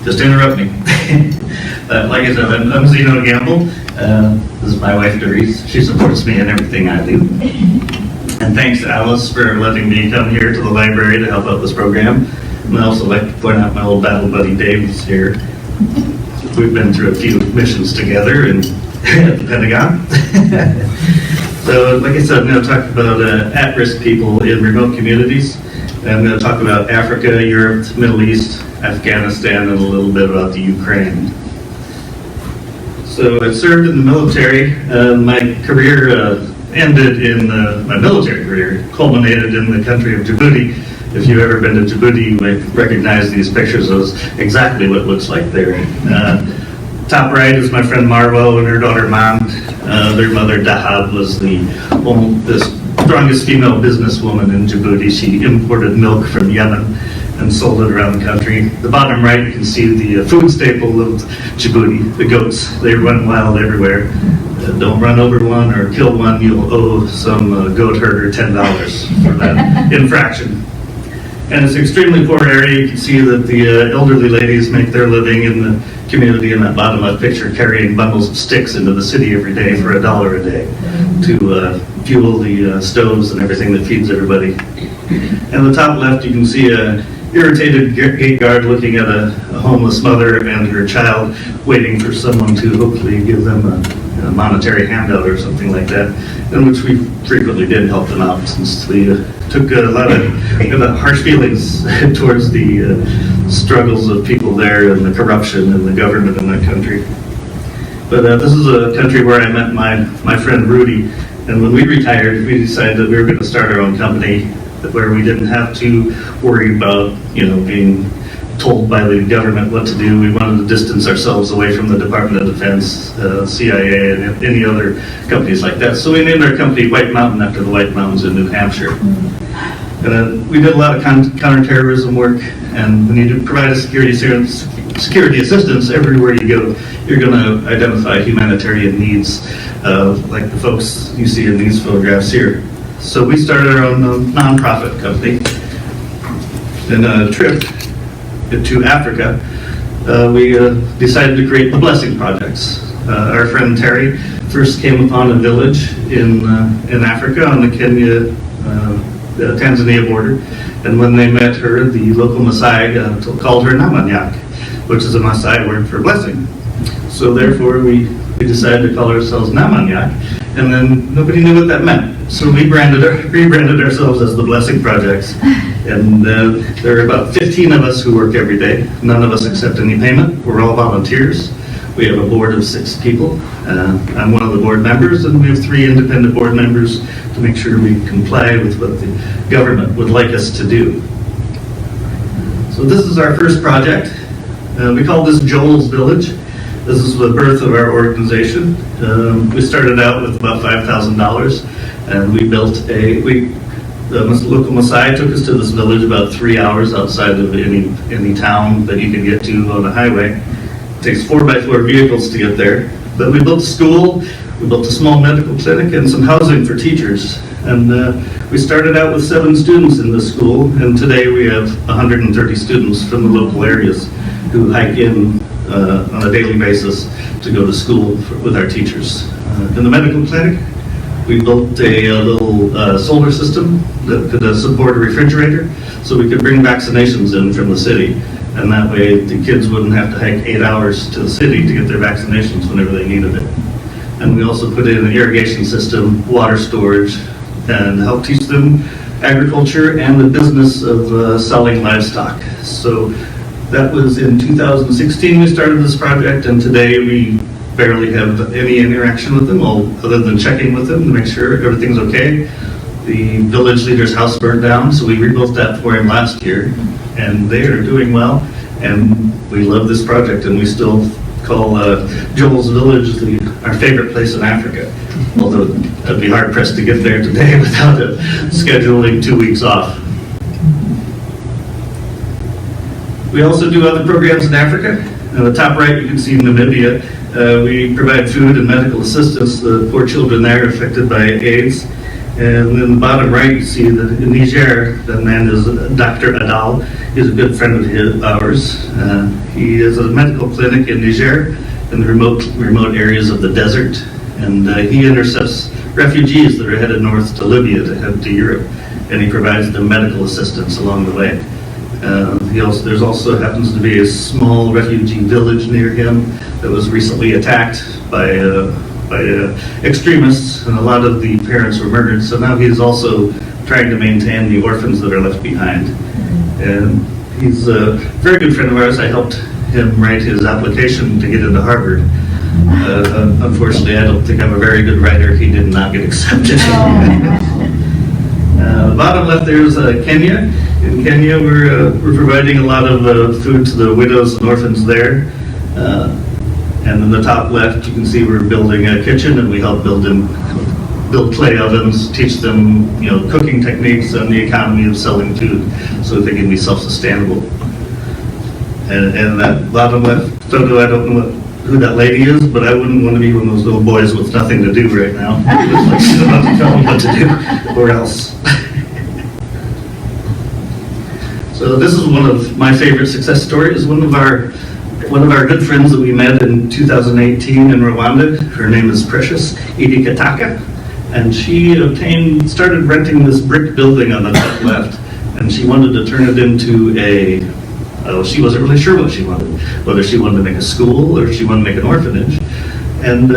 just interrupt me. Like I said, I'm Zeno Gamble. This is my wife, Doris. She supports me in everything I do. And thanks to Alice for letting me come here to the library to help out this program. And I'd also like to point out my old battle buddy, Dave, is here. We've been through a few missions together at the Pentagon. So, like I said, I'm going to talk about at-risk people in remote communities. I'm going to talk about Africa, Europe, Middle East, Afghanistan, and a little bit about the Ukraine. So I served in the military. My career ended in my military career, culminated in the country of Djibouti. If you've ever been to Djibouti, you might recognize these pictures as exactly what it looks like there. Top right is my friend Marwa and her daughter Mand. Their mother Dahab was the strongest female businesswoman in Djibouti. She imported milk from Yemen and sold it around the country. The bottom right, you can see the food staple of Djibouti, the goats. They run wild everywhere. Don't run over one or kill one, you'll owe some goat herder $10 for that infraction. And it's an extremely poor area. You can see that the elderly ladies make their living in the community in that bottom left picture, carrying bundles of sticks into the city every day for $1 a day to fuel the stoves and everything that feeds everybody. And the top left, you can see a irritated gate guard looking at a homeless mother and her child, waiting for someone to hopefully give them a monetary handout or something like that, in which we frequently did help them out, since we took a lot of harsh feelings towards the struggles of people there and the corruption and the government in that country. But this is a country where I met my friend Rudy, and when we retired, we decided that we were going to start our own company where we didn't have to worry about, being told by the government what to do. We wanted to distance ourselves away from the Department of Defense, CIA, and any other companies like that. So we named our company White Mountain after the White Mountains in New Hampshire. We did a lot of counterterrorism work, and when you provide a security assistance everywhere you go, you're going to identify humanitarian needs, like the folks you see in these photographs here. So we started our own nonprofit company. In a trip to Africa, we decided to create the Blessing Projects. Our friend Terry first came upon a village in Africa on the Kenya-Tanzania border, and when they met her, the local Maasai called her Namanyak, which is a Maasai word for blessing. So therefore, we decided to call ourselves Namanyak, and then nobody knew what that meant. So we rebranded ourselves as the Blessing Projects, and there are about 15 of us who work every day. None of us accept any payment. We're all volunteers. We have a board of 6 people. I'm one of the board members, and we have 3 independent board members to make sure we comply with what the government would like us to do. So this is our first project. We call this Joel's Village. This is the birth of our organization. We started out with about $5,000, and we built the local Maasai took us to this village about 3 hours outside of any town that you can get to on a highway. It takes 4x4 vehicles to get there. But we built a school, we built a small medical clinic, and some housing for teachers. And we started out with 7 students in this school, and today we have 130 students from the local areas who hike in on a daily basis to go to school with our teachers. In the medical clinic, we built a little solar system that could support a refrigerator, so we could bring vaccinations in from the city, and that way the kids wouldn't have to hike 8 hours to the city to get their vaccinations whenever they needed it. And we also put in an irrigation system, water storage, and help teach them agriculture and the business of selling livestock. So that was in 2016 we started this project, and today we barely have any interaction with them, other than checking with them to make sure everything's okay. The village leader's house burned down, so we rebuilt that for him last year, and they are doing well, and we love this project, and we still call Joel's Village our favorite place in Africa, although I'd be hard-pressed to get there today without scheduling 2 weeks off. We also do other programs in Africa. On the top right, you can see Namibia. We provide food and medical assistance to the poor children there affected by AIDS. And in the bottom right, you see that in Niger, the man is Dr. Adal. He's a good friend of ours. He has a medical clinic in Niger in the remote areas of the desert. And he intercepts refugees that are headed north to Libya to head to Europe. And he provides them medical assistance along the way. There's also happens to be a small refugee village near him that was recently attacked by extremists, and a lot of the parents were murdered. So now he's also trying to maintain the orphans that are left behind. And he's a very good friend of ours. I helped him write his application to get into Harvard. Unfortunately, I don't think I'm a very good writer. He did not get accepted. The bottom left there is Kenya. In Kenya, we're providing a lot of food to the widows and orphans there. And in the top left, you can see we're building a kitchen, and we help build clay ovens, teach them, cooking techniques and the economy of selling food, so that they can be self-sustainable. And that bottom left photo, I don't know who that lady is, but I wouldn't want to be one of those little boys with nothing to do right now. It looks like she's about to tell them what to do, or else. So this is one of my favorite success stories. One of our good friends that we met in 2018 in Rwanda. Her name is Precious Idikataka, and she started renting this brick building on the top left, and she wanted to turn it into she wasn't really sure what she wanted, whether she wanted to make a school or she wanted to make an orphanage. And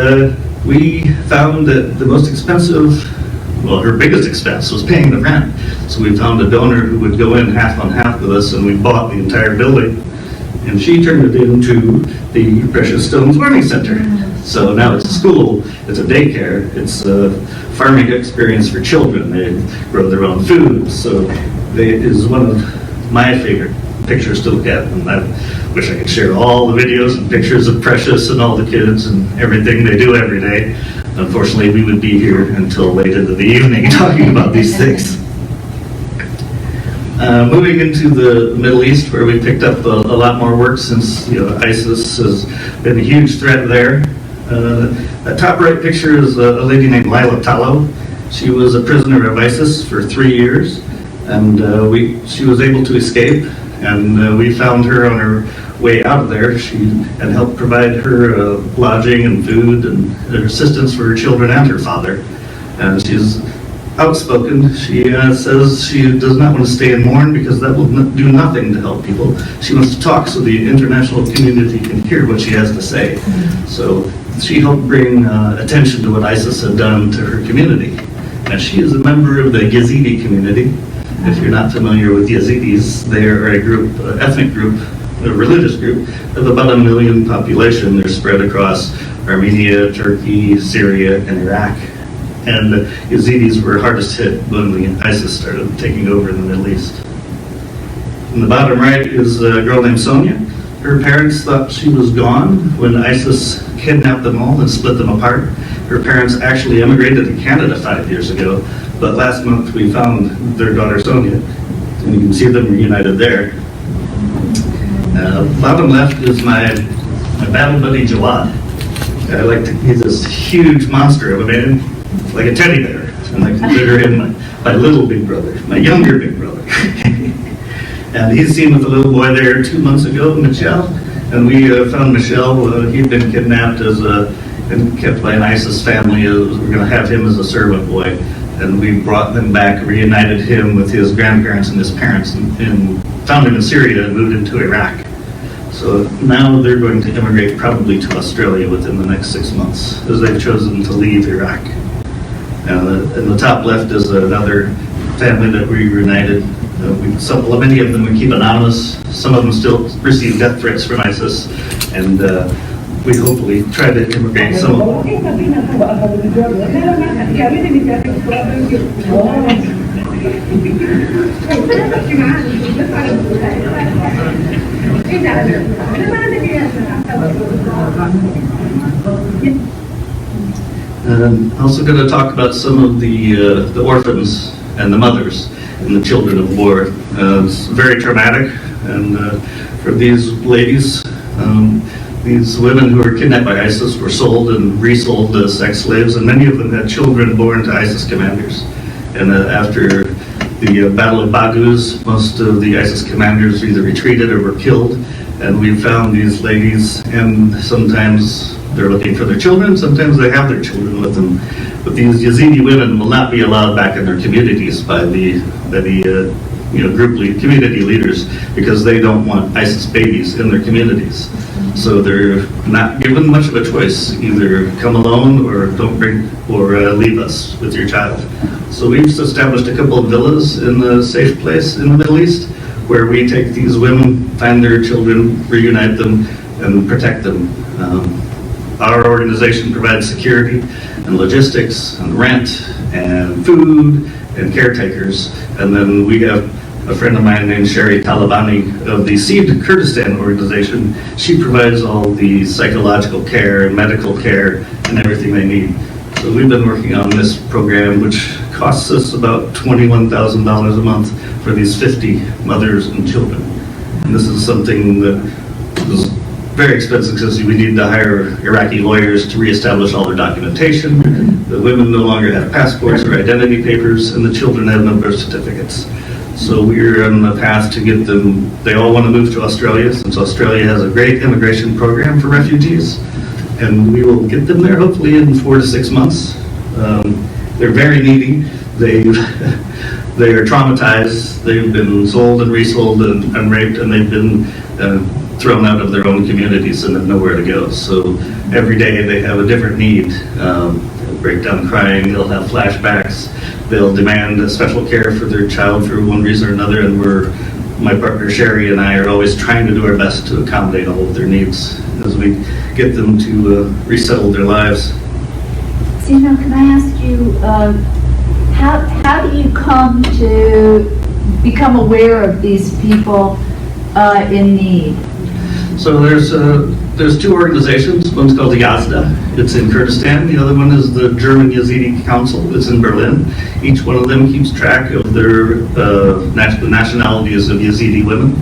we found that the most expensive, her biggest expense was paying the rent. So we found a donor who would go in half on half with us, and we bought the entire building. And she turned it into the Precious Stones Learning Center. So now it's a school, it's a daycare, it's a farming experience for children. They grow their own food. So it is one of my favorite pictures to look at. And I wish I could share all the videos and pictures of Precious and all the kids and everything they do every day. Unfortunately, we would be here until late into the evening talking about these things. Moving into the Middle East, where we picked up a lot more work since ISIS has been a huge threat there. That top right picture is a lady named Lila Tallow. She was a prisoner of ISIS for 3 years, and she was able to escape, and we found her on her way out of there. She had helped provide her lodging and food and assistance for her children and her father. And she's outspoken. She says she does not want to stay and mourn because that will do nothing to help people. She wants to talk so the international community can hear what she has to say. So she helped bring attention to what ISIS had done to her community. And she is a member of the Yazidi community. If you're not familiar with Yazidis, they are a group, ethnic group, a religious group of about 1 million population. They're spread across Armenia, Turkey, Syria, and Iraq. And the Yazidis were hardest hit when ISIS started taking over in the Middle East. In the bottom right is a girl named Sonia. Her parents thought she was gone when ISIS kidnapped them all and split them apart. Her parents actually immigrated to Canada 5 years ago, but last month we found their daughter Sonia, and you can see them reunited there. Bottom left is my battle buddy Jawad. He's this huge monster of a man, like a teddy bear, and I consider him my little big brother, my younger big brother. And he's seen with a little boy there 2 months ago, Michelle, and we found Michelle. He'd been kidnapped and kept by an ISIS family. We're going to have him as a servant boy, and we brought them back, reunited him with his grandparents and his parents, and found him in Syria and moved him to Iraq. So now they're going to immigrate probably to Australia within the next 6 months, as they've chosen to leave Iraq. In the top left is another family that we reunited. Many of them we keep anonymous. Some of them still receive death threats from ISIS, and we hopefully try to immigrate some of them. I'm also going to talk about some of the orphans and the mothers and the children of war. It's very traumatic, and for these ladies, these women who were kidnapped by ISIS were sold and resold as sex slaves, and many of them had children born to ISIS commanders. And after the Battle of Baghouz, most of the ISIS commanders either retreated or were killed. And we found these ladies, and sometimes they're looking for their children, sometimes they have their children with them. But these Yazidi women will not be allowed back in their communities by the community leaders, because they don't want ISIS babies in their communities. So they're not given much of a choice: either come alone or don't bring, or leave us with your child. So we've established a couple of villas in a safe place in the Middle East, where we take these women, find their children, reunite them, and protect them. Our organization provides security and logistics and rent and food and caretakers. And then we have a friend of mine named Sherry Talabani of the Seed Kurdistan organization. She provides all the psychological care and medical care and everything they need. So we've been working on this program, which costs us about $21,000 a month for these 50 mothers and children. And this is something that was very expensive, because we need to hire Iraqi lawyers to reestablish all their documentation. The women no longer have passports or identity papers, and the children have no birth certificates. So we're on the path to get them. They all want to move to Australia, since Australia has a great immigration program for refugees, and we will get them there hopefully in 4 to 6 months. They're very needy. They are traumatized. They've been sold and resold and raped, and they've been thrown out of their own communities and have nowhere to go. So every day they have a different need. They'll break down crying, they'll have flashbacks, they'll demand special care for their child for one reason or another, and my partner Sherry and I are always trying to do our best to accommodate all of their needs as we get them to resettle their lives. Zeno, can I ask you, how do you come to become aware of these people in need? So there's two organizations. One's called the Yazda. It's in Kurdistan. The other one is the German Yazidi Council. It's in Berlin. Each one of them keeps track of the nationalities of Yazidi women.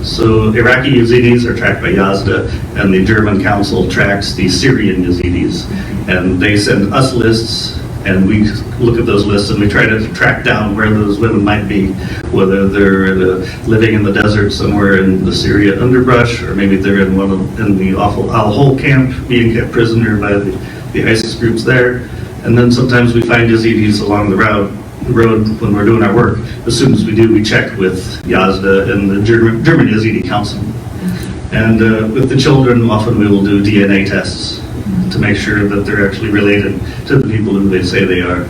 So Iraqi Yazidis are tracked by Yazda, and the German Council tracks the Syrian Yazidis. And they send us lists, and we look at those lists and we try to track down where those women might be, whether they're living in the desert somewhere in the Syria underbrush, or maybe they're in the awful Al-Hol camp, being kept prisoner by the ISIS groups there. And then sometimes we find Yazidis along the road when we're doing our work. As soon as we do, we check with Yazda and the German Yazidi Council. And with the children, often we will do DNA tests to make sure that they're actually related to the people who they say they are.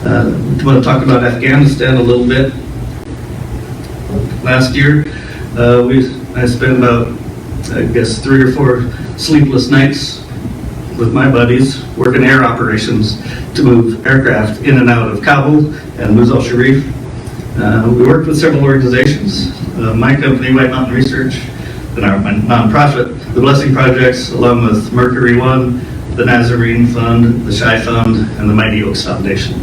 I want to talk about Afghanistan a little bit. Last year, I spent about, 3 or 4 sleepless nights with my buddies working air operations to move aircraft in and out of Kabul and Muz al-Sharif. We worked with several organizations. My company, White Mountain Research, and our nonprofit, the Blessing Projects, along with Mercury One, the Nazarene Fund, the Shy Fund, and the Mighty Oaks Foundation.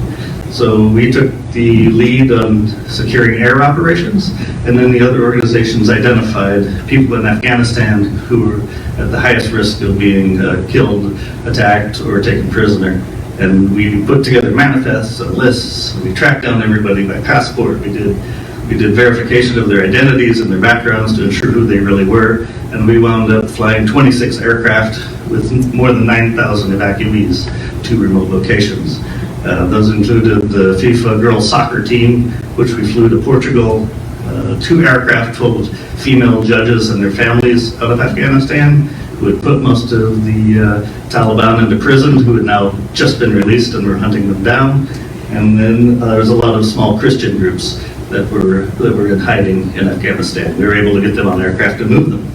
So we took the lead on securing air operations, and then the other organizations identified people in Afghanistan who were at the highest risk of being killed, attacked, or taken prisoner. And we put together manifests and lists. We tracked down everybody by passport. We did verification of their identities and their backgrounds to ensure who they really were. And we wound up flying 26 aircraft with more than 9,000 evacuees to remote locations. Those included the FIFA girls soccer team, which we flew to Portugal, 2 aircraft full of female judges and their families out of Afghanistan, who had put most of the Taliban into prison, who had now just been released and were hunting them down. And then there was a lot of small Christian groups that were in hiding in Afghanistan. We were able to get them on aircraft and move them.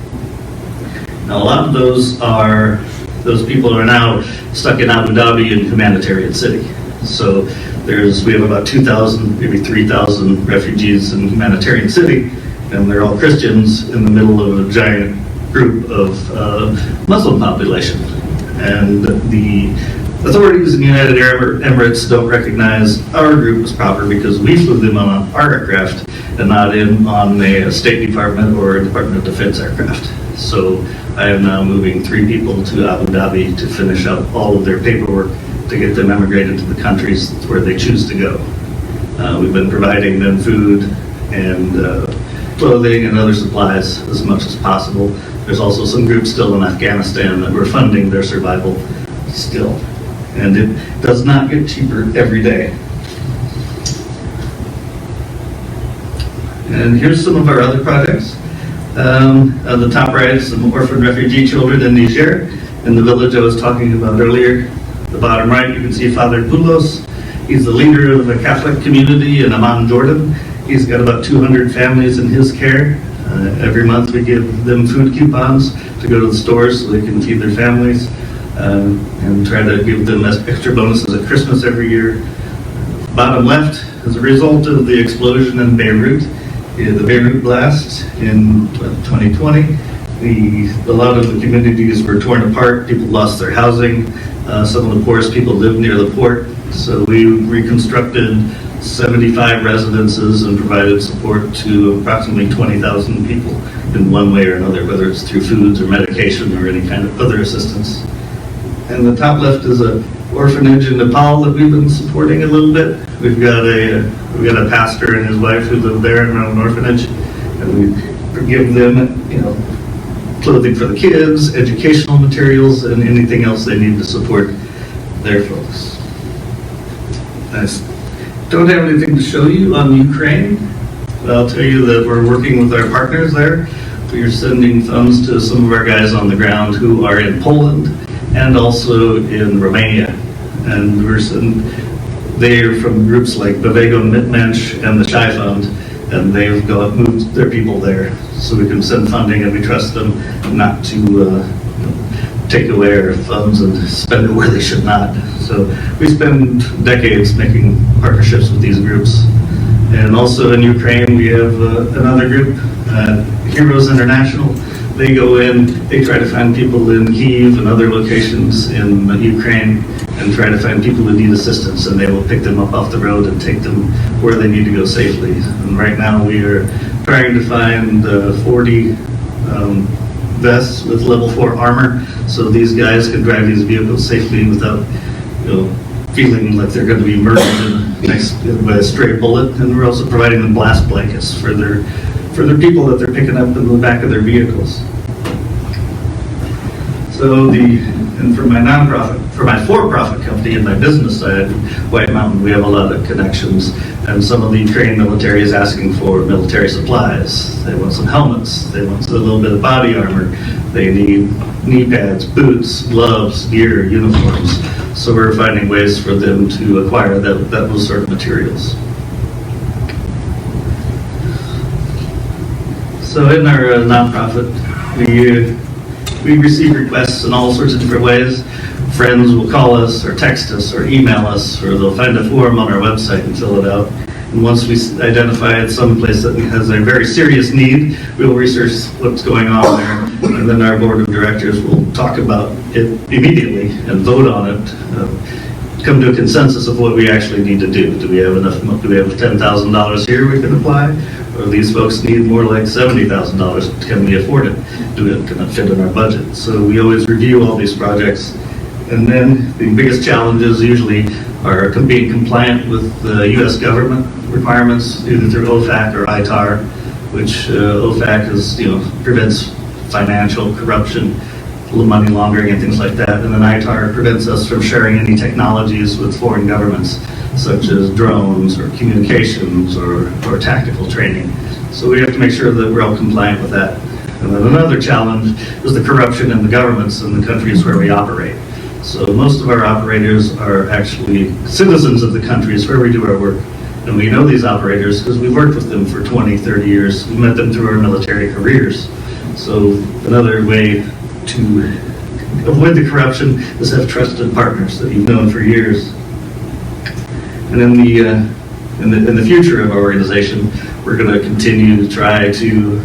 Now, a lot of those people are now stuck in Abu Dhabi in Humanitarian City. So we have about 2,000, maybe 3,000 refugees in Humanitarian City, and they're all Christians in the middle of a giant group of Muslim population. And the authorities in the United Arab Emirates don't recognize our group as proper because we flew them on our aircraft and not on a State Department or a Department of Defense aircraft. So I am now moving 3 people to Abu Dhabi to finish up all of their paperwork to get them emigrated to the countries where they choose to go. We've been providing them food and clothing and other supplies as much as possible. There's also some groups still in Afghanistan that we're funding their survival still. And it does not get cheaper every day. And here's some of our other projects. On the top right is some orphan refugee children in Niger, in the village I was talking about earlier. The bottom right, you can see Father Boulos. He's the leader of a Catholic community in Amman, Jordan. He's got about 200 families in his care. Every month we give them food coupons to go to the stores so they can feed their families, and try to give them extra bonuses at Christmas every year. Bottom left, as a result of the explosion in Beirut, the Beirut blast in 2020, a lot of the communities were torn apart. People lost their housing. Some of the poorest people lived near the port. So we reconstructed 75 residences and provided support to approximately 20,000 people in one way or another, whether it's through foods or medication or any kind of other assistance. And the top left is an orphanage in Nepal that we've been supporting a little bit. We've got a pastor and his wife who live there in an orphanage, and we give them, clothing for the kids, educational materials, and anything else they need to support their folks. I don't have anything to show you on Ukraine, but I'll tell you that we're working with our partners there. We are sending funds to some of our guys on the ground who are in Poland and also in Romania. And they're from groups like Bavego Mitmensch and the Chai Fund, and they've moved their people there so we can send funding, and we trust them not to take away our funds and spend it where they should not. So we spend decades making partnerships with these groups. And also in Ukraine, we have another group, Heroes International. They go in, they try to find people in Kyiv and other locations in Ukraine and try to find people who need assistance, and they will pick them up off the road and take them where they need to go safely. And right now we are trying to find 40 vests with level 4 armor, so these guys can drive these vehicles safely without feeling like they're going to be murdered by a stray bullet. And we're also providing them blast blankets for their people that they're picking up in the back of their vehicles. So and for my nonprofit, for my for-profit company and my business side, White Mountain, we have a lot of connections. And some of the Ukraine military is asking for military supplies. They want some helmets. They want a little bit of body armor. They need knee pads, boots, gloves, gear, uniforms. So we're finding ways for them to acquire those sort of materials. So in our nonprofit, we receive requests in all sorts of different ways. Friends will call us or text us or email us, or they'll find a form on our website and fill it out. And once we identify some place that has a very serious need, we'll research what's going on there, and then our board of directors will talk about it immediately and vote on it, come to a consensus of what we actually need to do. Do we have $10,000 here we can apply? Or these folks need more like $70,000. Can we afford it? Can it fit in our budget? So we always review all these projects. And then the biggest challenges usually are being compliant with the U.S. government requirements, either through OFAC or ITAR, which OFAC prevents financial corruption, money laundering and things like that. And then ITAR prevents us from sharing any technologies with foreign governments, such as drones or communications or tactical training. So we have to make sure that we're all compliant with that. And then another challenge is the corruption in the governments in the countries where we operate. So most of our operators are actually citizens of the countries where we do our work. And we know these operators because we've worked with them for 20, 30 years. We met them through our military careers. So another way to avoid the corruption is have trusted partners that you've known for years. And in the future of our organization, we're going to continue to try to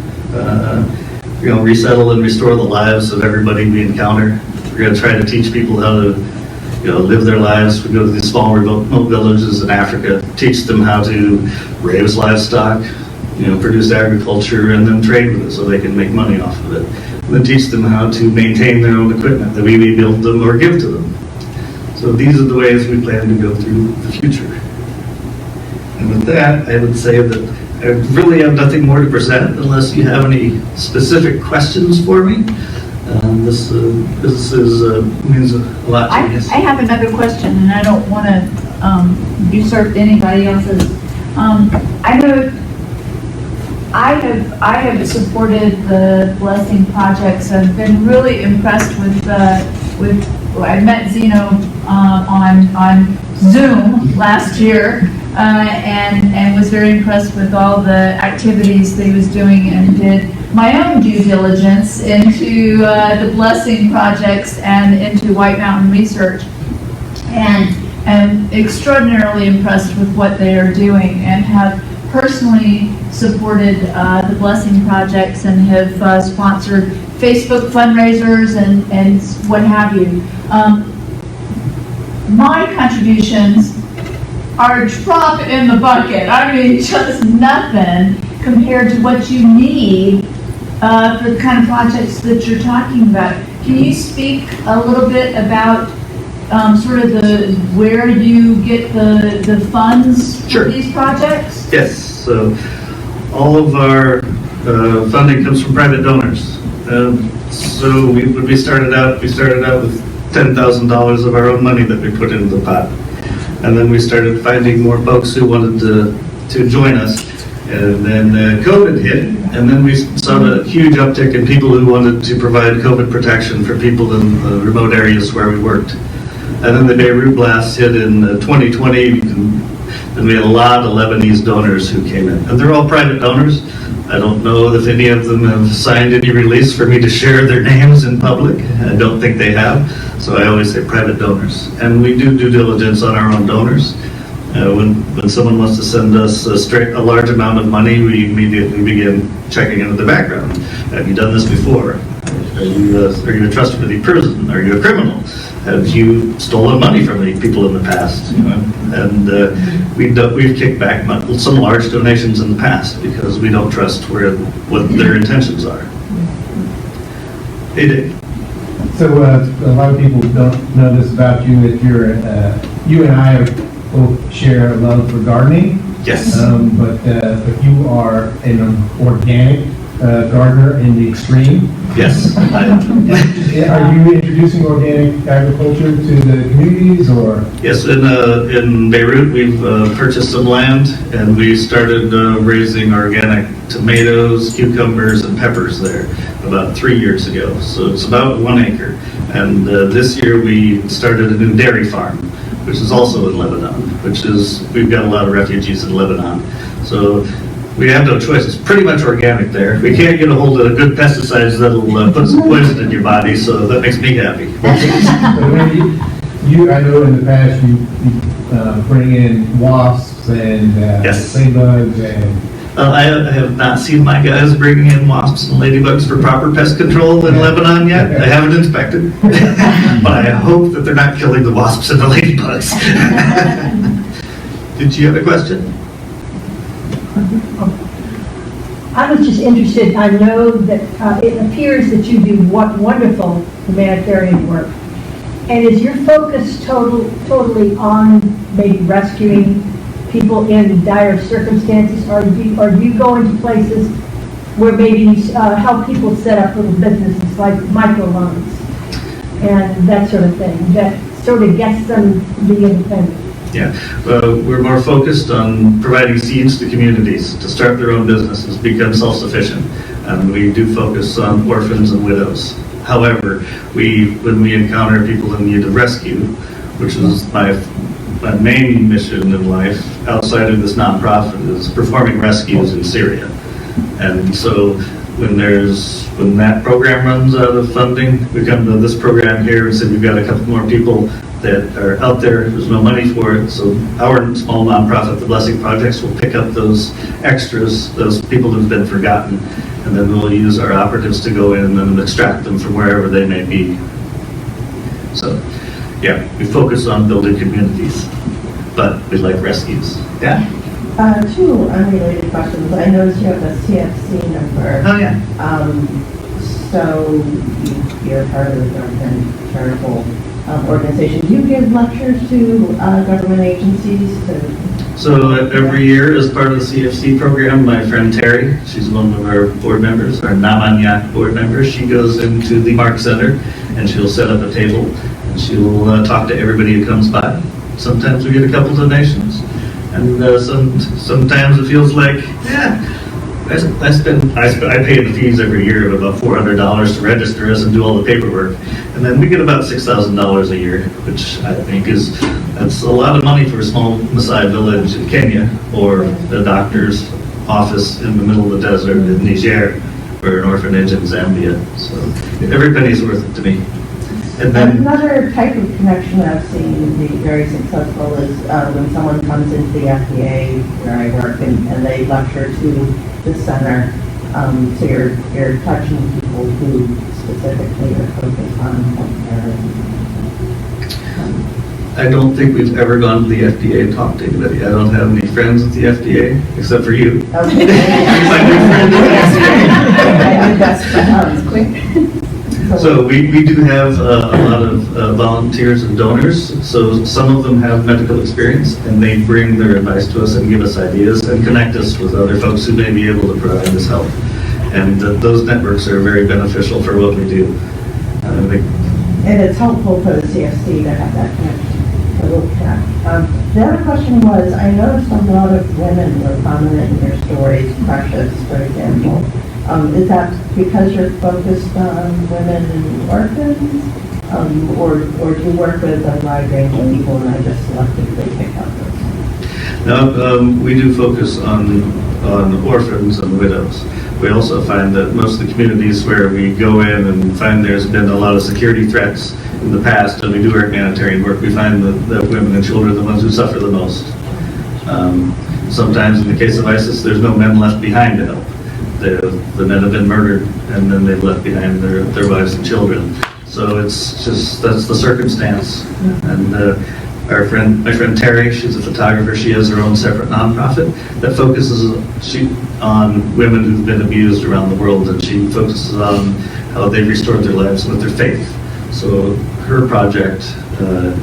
resettle and restore the lives of everybody we encounter. We're going to try to teach people how to live their lives. We go to these small remote villages in Africa, teach them how to raise livestock, produce agriculture, and then trade with it so they can make money off of it. And then teach them how to maintain their own equipment that we build them or give to them. So these are the ways we plan to go through the future. And with that, I would say that I really have nothing more to present unless you have any specific questions for me. This means a lot to me. I have another question, and I don't want to usurp anybody else's. I know I have supported the blessing projects. I've been really impressed with I met Zeno on Zoom last year, and was very impressed with all the activities that he was doing, and did my own due diligence into the blessing projects and into White Mountain Research, and am extraordinarily impressed with what they are doing, and have personally supported the blessing projects, and have sponsored Facebook fundraisers and what have you. My contributions are a drop in the bucket. I mean, just nothing compared to what you need for the kind of projects that you're talking about. Can you speak a little bit about sort of where you get the funds for Sure. these projects? Yes, so all of our funding comes from private donors. So when we started out with $10,000 of our own money that we put into the pot. And then we started finding more folks who wanted to join us. And then COVID hit, and then we saw a huge uptick in people who wanted to provide COVID protection for people in the remote areas where we worked. And then the Beirut blast hit in 2020, and we had a lot of Lebanese donors who came in. And they're all private donors. I don't know if any of them have signed any release for me to share their names in public. I don't think they have, so I always say private donors. And we do due diligence on our own donors. When someone wants to send us a large amount of money, we immediately begin checking into the background. Have you done this before? Are you a trustworthy person? Are you a criminal? Have you stolen money from people in the past? You know? And we've kicked back some large donations in the past because we don't trust what their intentions are. Hey, Dave. So a lot of people don't know this about you. That you and I both share a love for gardening. Yes. But you are an organic gardener in the extreme. Yes. Are you introducing organic agriculture to the communities, or? Yes, in Beirut we've purchased some land, and we started raising organic tomatoes, cucumbers, and peppers there about 3 years ago. So it's about 1 acre. And this year we started a new dairy farm, which is also in Lebanon, we've got a lot of refugees in Lebanon. So we have no choice. It's pretty much organic there. We can't get a hold of good pesticides that'll put some poison in your body, so that makes me happy. I know in the past you bring in wasps and Yes. ladybugs and... I have not seen my guys bringing in wasps and ladybugs for proper pest control in Lebanon yet. I haven't inspected. But I hope that they're not killing the wasps and the ladybugs. Did you have a question? I was just interested, I know that it appears that you do wonderful humanitarian work. And is your focus totally on maybe rescuing people in dire circumstances, or do you go into places where maybe you help people set up little businesses like microloans and that sort of thing, that sort of gets them to be independent? Yeah, we're more focused on providing seeds to communities to start their own businesses, become self-sufficient, and we do focus on orphans and widows. However, when we encounter people in need of rescue, which is my main mission in life outside of this nonprofit, is performing rescues in Syria. And so when that program runs out of funding, we come to this program here and say we've got a couple more people that are out there's no money for it, so our small nonprofit, the Blessing Projects, will pick up those extras, those people who've been forgotten, and then we'll use our operatives to go in and extract them from wherever they may be. So, yeah, we focus on building communities, but we like rescues. Yeah? Two unrelated questions. I noticed you have a CFC number. Oh, yeah. So you're part of the Northern Charitable organization. Do you give lectures to government agencies to? So every year, as part of the CFC program, my friend Terry, she's one of our board members, our Namanyak board members, she goes into the Mark Center and she'll set up a table and she'll talk to everybody who comes by. Sometimes we get a couple donations, and sometimes it feels like, yeah, I pay the fees every year of about $400 to register us and do all the paperwork, and then we get about $6,000 a year, which I think that's a lot of money for a small Maasai village in Kenya, or a doctor's office in the middle of the desert in Niger, or an orphanage in Zambia. So every penny's worth it to me. And then another type of connection I've seen be very successful is when someone comes into the FDA where I work and they lecture to the center. So you're touching people who specifically are focused on healthcare. I don't think we've ever gone to the FDA and talked to anybody. I don't have any friends at the FDA, except for you. Okay. You're my new friend at the I guess FDA. So we do have a lot of volunteers and donors. So some of them have medical experience, and they bring their advice to us and give us ideas and connect us with other folks who may be able to provide us help. And those networks are very beneficial for what we do. And it's helpful for the CFC to have that connection. The other question was, I noticed a lot of women were prominent in your stories, Precious, for example. Is that because you're focused on women and orphans? Or do you work with a wide range of people and I just selectively pick up those? No, we do focus on orphans and widows. We also find that most of the communities where we go in and find there's been a lot of security threats in the past, and we do our humanitarian work, we find that women and children are the ones who suffer the most. Sometimes in the case of ISIS, there's no men left behind to help. The men have been murdered, and then they've left behind their wives and children. So it's just, that's the circumstance. And my friend Terry, she's a photographer. She has her own separate nonprofit that focuses on women who've been abused around the world, and she focuses on how they've restored their lives with their faith. So her project, the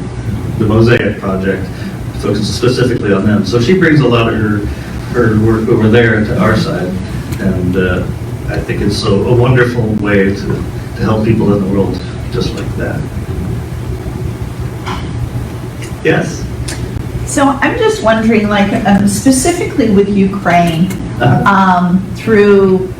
Mosaic Project, focuses specifically on them. So she brings a lot of her work over there to our side, and I think it's a wonderful way to help people in the world just like that. Yes? So I'm just wondering, like, specifically with Ukraine, through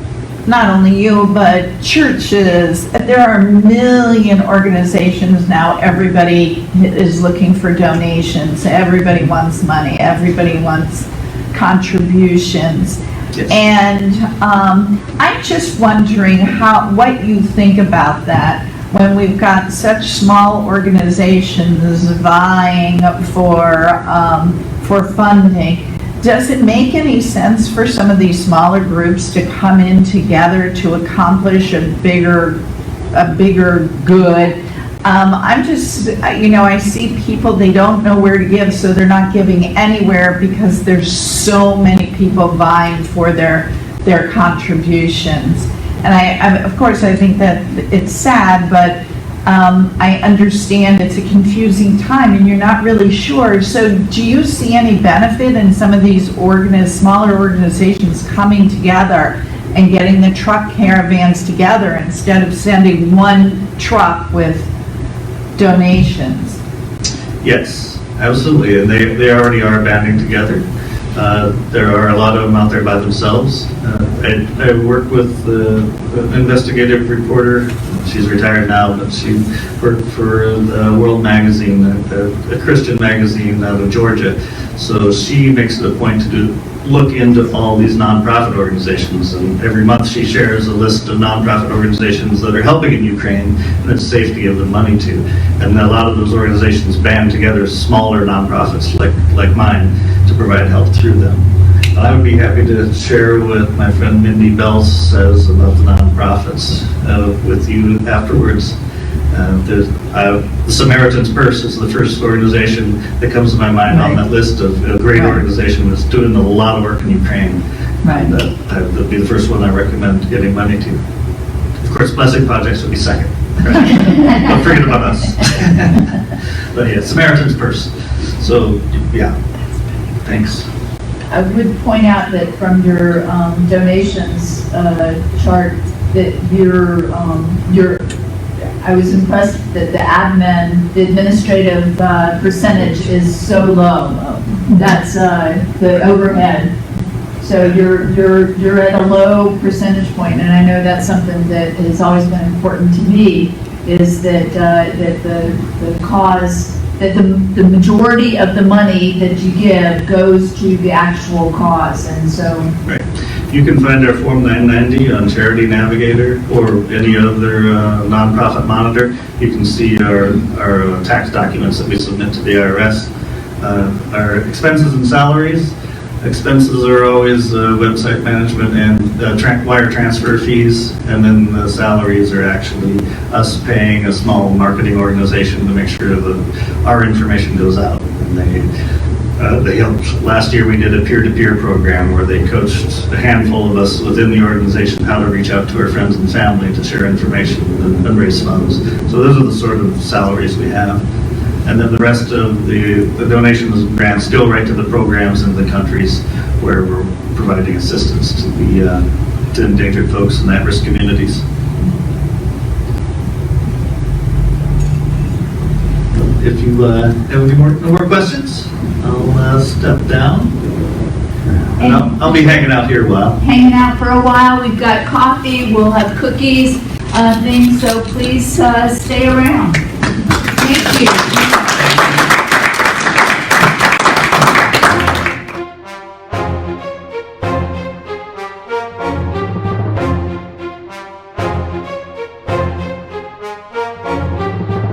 not only you, but churches, there are a million organizations now. Everybody is looking for donations. Everybody wants money. Everybody wants contributions. Yes. And I'm just wondering what you think about that when we've got such small organizations vying for funding. Does it make any sense for some of these smaller groups to come in together to accomplish a bigger good? I'm just, I see people, they don't know where to give, so they're not giving anywhere because there's so many people vying for their contributions. And I of course, I think that it's sad, but I understand it's a confusing time and you're not really sure. So do you see any benefit in some of these smaller organizations coming together and getting the truck caravans together instead of sending one truck with donations? Yes, absolutely, and they already are banding together. There are a lot of them out there by themselves. I work with an investigative reporter. She's retired now, but she worked for World Magazine, a Christian magazine out of Georgia. So she makes it a point to look into all these nonprofit organizations, and every month she shares a list of nonprofit organizations that are helping in Ukraine, and it's safe to give them money to. And a lot of those organizations band together smaller nonprofits like mine to provide help through them. I would be happy to share what my friend Mindy Bell says about the nonprofits with you afterwards. The Samaritan's Purse is the first organization that comes to my mind on that list of a great organization that's doing a lot of work in Ukraine. Right. That would be the first one I recommend getting money to. Of course, Blessing Projects would be second. Don't forget about us. But yeah, Samaritan's Purse. So, yeah, thanks. I would point out that from your donations chart, that I was impressed that the administrative percentage is so low. That's the overhead. So you're at a low percentage point, and I know that's something that has always been important to me, is that the cause, that the majority of the money that you give goes to the actual cause, and so. Right. You can find our Form 990 on Charity Navigator or any other nonprofit monitor. You can see our tax documents that we submit to the IRS. Our expenses and salaries. Expenses are always website management and wire transfer fees, and then the salaries are actually us paying a small marketing organization to make sure that our information goes out. And they helped. Last year we did a peer-to-peer program where they coached a handful of us within the organization how to reach out to our friends and family to share information and raise funds. So those are the sort of salaries we have. And then the rest of the donations and grants go right to the programs in the countries where we're providing assistance to the endangered folks in at-risk communities. If you have any more questions, I'll step down. And I'll be hanging out here a while. Hanging out for a while. We've got coffee. We'll have cookies, things. So please stay around. Thank you.